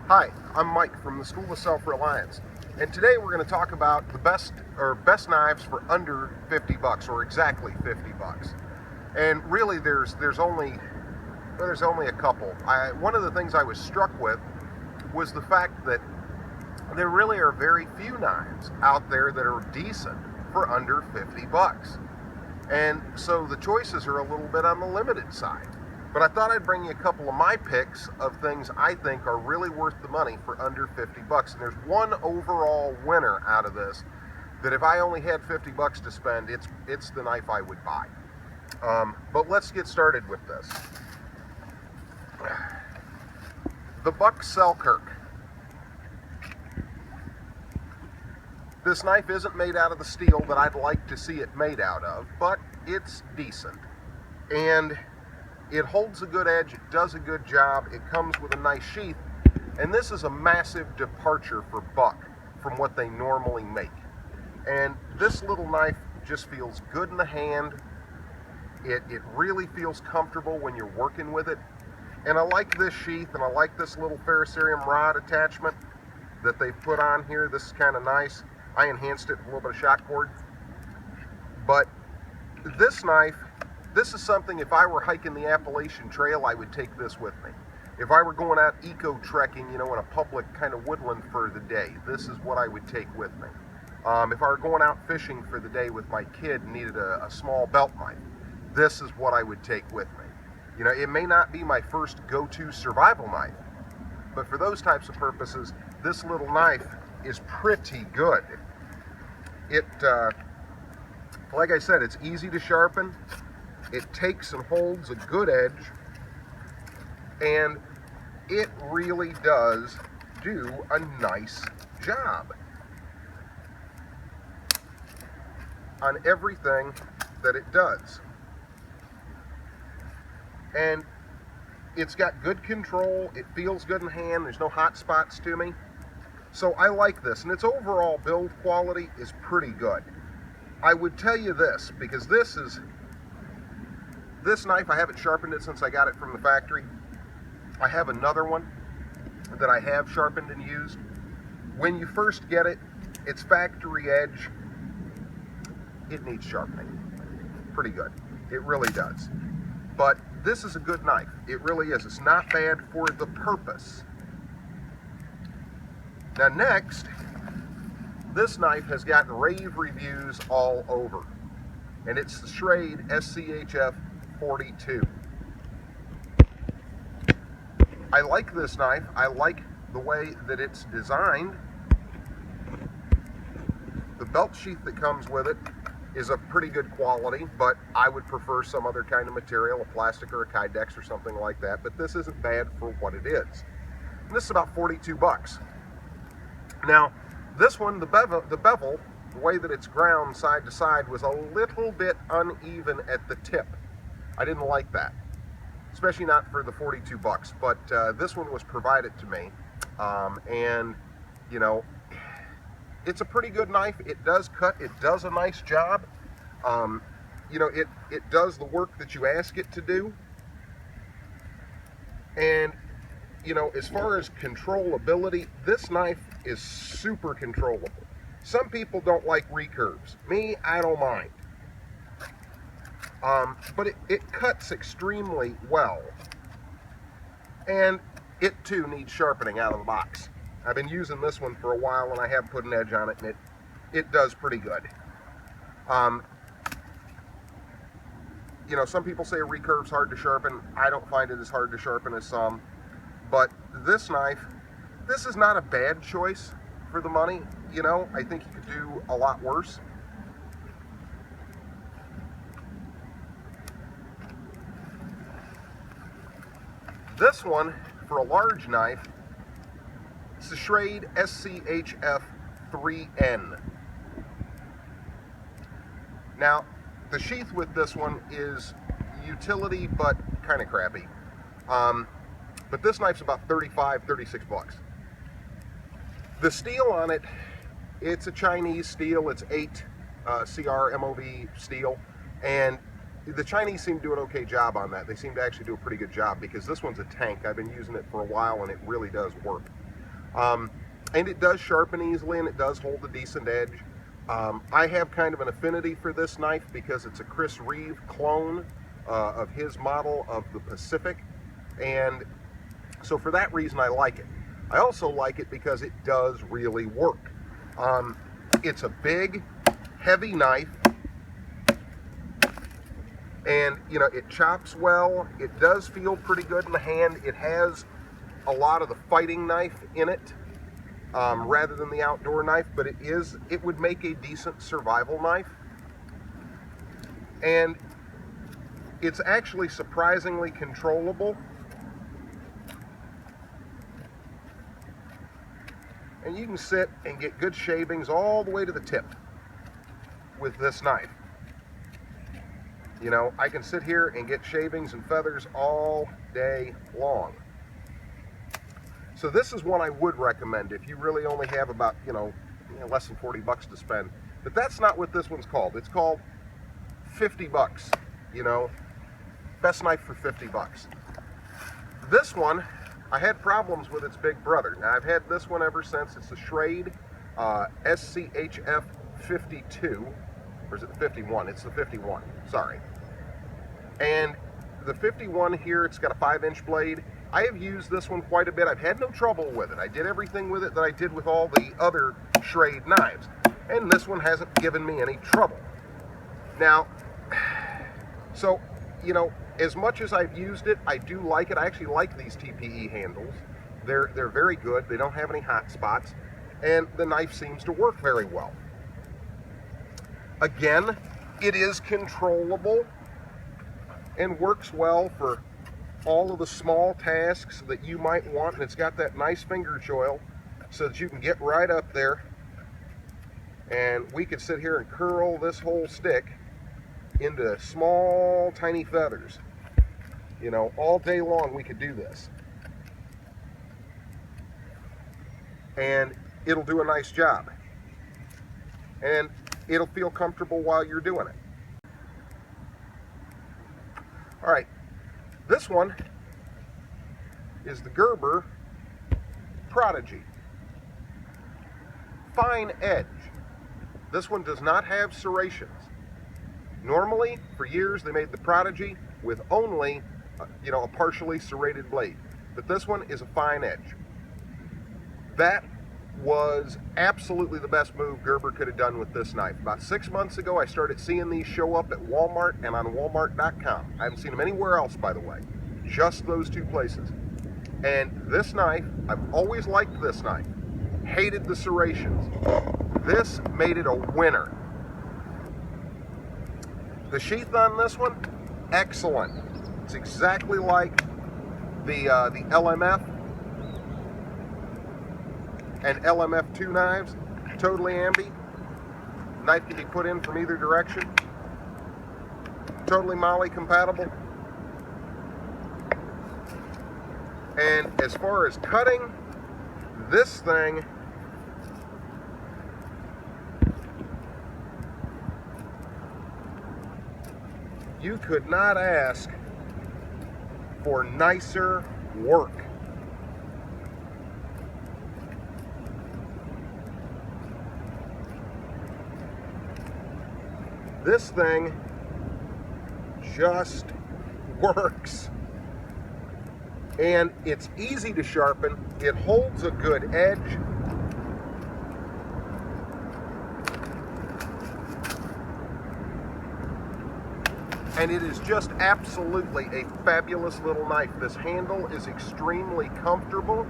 Hi, I'm Mike from the School of Self Reliance, and today we're going to talk about the best knives for under 50 bucks, or exactly 50 bucks. And really, there's only a couple. One of the things I was struck with was the fact that there really are very few knives out there that are decent for under 50 bucks. And so the choices are a little bit on the limited side. But I thought I'd bring you a couple of my picks of things I think are really worth the money for under 50 bucks. And there's one overall winner out of this that if I only had 50 bucks to spend, it's the knife I would buy. But let's get started with this. The Buck Selkirk. This knife isn't made out of the steel that I'd like to see it made out of, but it's decent. And it holds a good edge, it does a good job, it comes with a nice sheath, and this is a massive departure for Buck from what they normally make. And this little knife just feels good in the hand. It really feels comfortable when you're working with it. And I like this sheath, and I like this little ferrocerium rod attachment that they've put on here. This is kind of nice. I enhanced it with a little bit of shot cord. But this knife, this is something, if I were hiking the Appalachian Trail, I would take this with me. If I were going out eco-trekking, in a public kind of woodland for the day, this is what I would take with me. If I were going out fishing for the day with my kid and needed a small belt knife, this is what I would take with me. It may not be my first go-to survival knife, but for those types of purposes, this little knife is pretty good. Like I said, it's easy to sharpen. It takes and holds a good edge, and it really does do a nice job on everything that it does. And it's got good control, it feels good in hand, there's no hot spots to me. So I like this, and its overall build quality is pretty good. I would tell you this, because this knife, I haven't sharpened it since I got it from the factory. I have another one that I have sharpened and used. When you first get it, it's factory edge. It needs sharpening. Pretty good. It really does. But this is a good knife. It really is. It's not bad for the purpose. Now next, this knife has gotten rave reviews all over. And it's the Schrade SCHF 42. I like this knife. I like the way that it's designed. The belt sheath that comes with it is of pretty good quality, but I would prefer some other kind of material, a plastic or a Kydex or something like that, but this isn't bad for what it is. And this is about 42 bucks. Now, this one, the bevel, the way that it's ground side to side was a little bit uneven at the tip. I didn't like that, especially not for the 42 bucks, but this one was provided to me, and it's a pretty good knife. It does cut, it does a nice job. It does the work that you ask it to do. And as far as controllability, this knife is super controllable. Some people don't like recurves. Me, I don't mind. But it cuts extremely well. And it too needs sharpening out of the box. I've been using this one for a while, and I have put an edge on it, and it does pretty good. Some people say a recurve's hard to sharpen. I don't find it as hard to sharpen as some. But this knife, this is not a bad choice for the money. I think you could do a lot worse. This one, for a large knife, it's the Schrade SCHF 3N. Now, the sheath with this one is utility, but kind of crappy. But this knife's about 35, 36 bucks. The steel on it, it's a Chinese steel. It's 8 CR MOV steel, and the Chinese seem to do an okay job on that. They seem to actually do a pretty good job, because this one's a tank. I've been using it for a while, and it really does work. And it does sharpen easily, and it does hold a decent edge. I have kind of an affinity for this knife because it's a Chris Reeve clone of his model of the Pacific, and so for that reason I like it. I also like it because it does really work. It's a big, heavy knife, and you know, it chops well. It does feel pretty good in the hand. It has a lot of the fighting knife in it, rather than the outdoor knife, but it would make a decent survival knife. And it's actually surprisingly controllable. And you can sit and get good shavings all the way to the tip with this knife. You know, I can sit here and get shavings and feathers all day long. So this is one I would recommend if you really only have about, less than 40 bucks to spend. But that's not what this one's called. It's called 50 bucks, best knife for 50 bucks. This one, I had problems with its big brother. Now I've had this one ever since. It's the Schrade SCHF 52, or is it the 51? It's the 51, sorry. And the 51 here, it's got a 5-inch blade. I have used this one quite a bit. I've had no trouble with it. I did everything with it that I did with all the other Schrade knives, and this one hasn't given me any trouble. Now, so, as much as I've used it, I do like it. I actually like these TPE handles. They're very good. They don't have any hot spots, and the knife seems to work very well. Again, it is controllable and works well for all of the small tasks that you might want, and it's got that nice finger choil so that you can get right up there, and we could sit here and curl this whole stick into small tiny feathers. All day long we could do this, and it'll do a nice job, and it'll feel comfortable while you're doing it. All right, this one is the Gerber Prodigy. Fine edge. This one does not have serrations. Normally, for years, they made the Prodigy with only, a partially serrated blade. But this one is a fine edge. That was absolutely the best move Gerber could have done with this knife. About 6 months ago, I started seeing these show up at Walmart and on Walmart.com. I haven't seen them anywhere else, by the way. Just those two places. And this knife, I've always liked this knife. Hated the serrations. This made it a winner. The sheath on this one, excellent. It's exactly like the LMF and LMF2 knives, totally ambi. Knife can be put in from either direction. Totally MOLLE compatible. And as far as cutting, this thing, you could not ask for nicer work. This thing just works. And it's easy to sharpen. It holds a good edge. And it is just absolutely a fabulous little knife. This handle is extremely comfortable.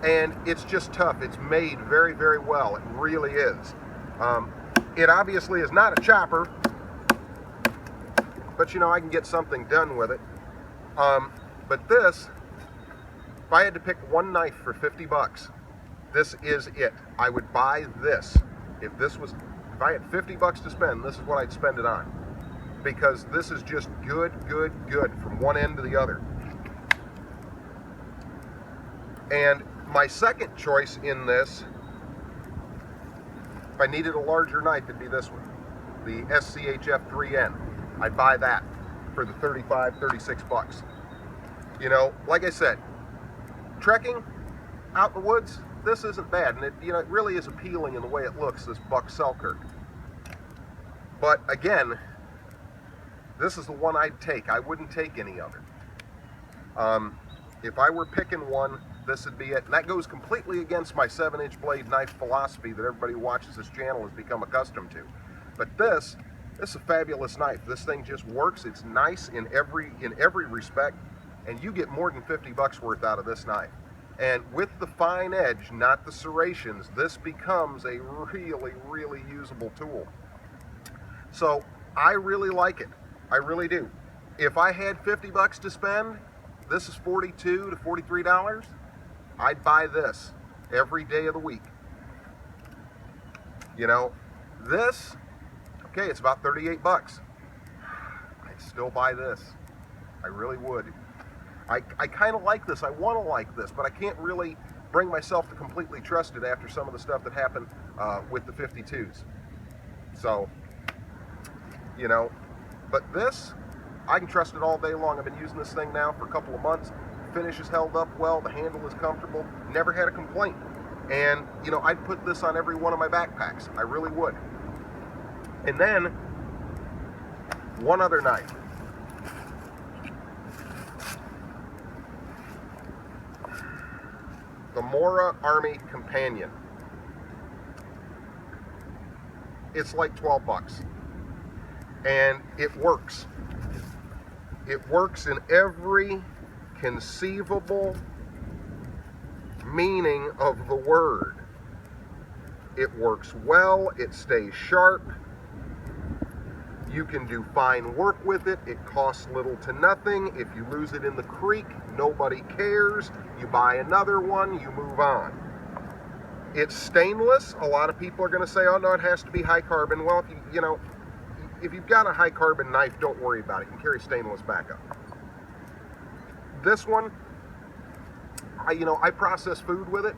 And it's just tough. It's made very, very well. It really is. It obviously is not a chopper, but I can get something done with it. But this, if I had to pick one knife for 50 bucks, this is it. I would buy this. If I had 50 bucks to spend, this is what I'd spend it on. Because this is just good, good, good from one end to the other. And my second choice in this, if I needed a larger knife, it'd be this one, the SCHF 3N. I'd buy that for the 35, 36 bucks. Like I said, trekking out in the woods, this isn't bad, and it, you know, it really is appealing in the way it looks, this buck Selkirk. But again, this is the one I'd take. I wouldn't take any other. If I were picking one, this would be it. And that goes completely against my 7-inch blade knife philosophy that everybody who watches this channel has become accustomed to. But this is a fabulous knife. This thing just works. It's nice in every respect, and you get more than 50 bucks worth out of this knife. And with the fine edge, not the serrations, this becomes a really, really usable tool. So I really like it. I really do. If I had 50 bucks to spend, this is $42 to $43. I'd buy this every day of the week. You know, this, okay, it's about 38 bucks. I'd still buy this. I really would. I kind of like this. I want to like this, but I can't really bring myself to completely trust it after some of the stuff that happened with the 52s. So, you know, but this, I can trust it all day long. I've been using this thing now for a couple of months. The finish is held up well. The handle is comfortable. Never had a complaint. And, you know, I'd put this on every one of my backpacks. I really would. And then, one other knife. The Mora Army Companion. It's like 12 bucks. And it works. It works in every conceivable meaning of the word. It works well, it stays sharp, you can do fine work with it, it costs little to nothing. If you lose it in the creek, nobody cares. You buy another one, you move on. It's stainless. A lot of people are going to say, oh no, it has to be high carbon. Well, if you've got a high carbon knife, don't worry about it. You can carry stainless backup. This one, I process food with it.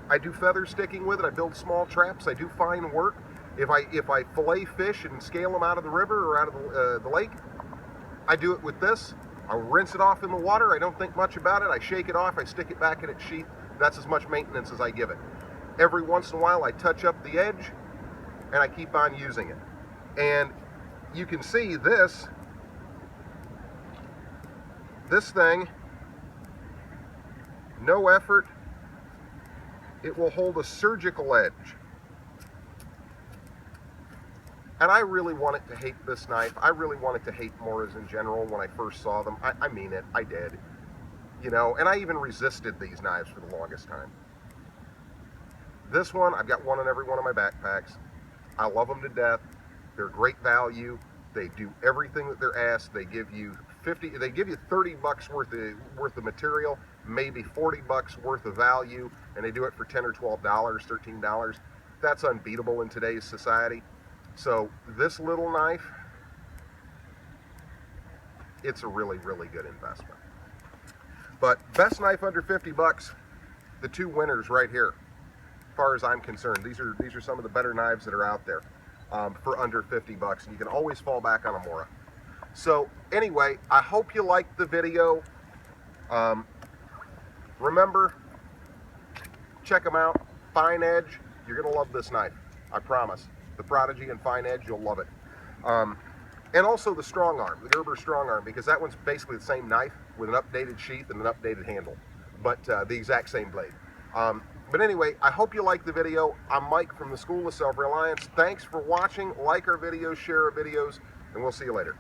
I do feather sticking with it. I build small traps. I do fine work. If I fillet fish and scale them out of the river or out of the lake, I do it with this. I rinse it off in the water. I don't think much about it. I shake it off. I stick it back in its sheath. That's as much maintenance as I give it. Every once in a while, I touch up the edge, and I keep on using it. And you can see this thing, no effort. It will hold a surgical edge. And I really wanted to hate this knife. I really wanted to hate Moras in general when I first saw them. I mean it, I did. And I even resisted these knives for the longest time. This one, I've got one in every one of my backpacks. I love them to death. They're great value. They do everything that they're asked. They give you 30 bucks worth of material, maybe 40 bucks worth of value, and they do it for $10 or $12, $13. That's unbeatable in today's society. So this little knife, it's a really, really good investment. But best knife under 50 bucks, the two winners right here, as far as I'm concerned. These are some of the better knives that are out there for under 50 bucks, and you can always fall back on a Mora. So anyway, I hope you liked the video. Remember, check them out. Fine edge, you're gonna love this knife, I promise. The Prodigy and fine edge, you'll love it. And also the strong arm, the Gerber strong arm, because that one's basically the same knife with an updated sheath and an updated handle, but the exact same blade. But anyway, I hope you liked the video. I'm Mike from the School of Self Reliance. Thanks for watching. Like our videos, share our videos, and we'll see you later.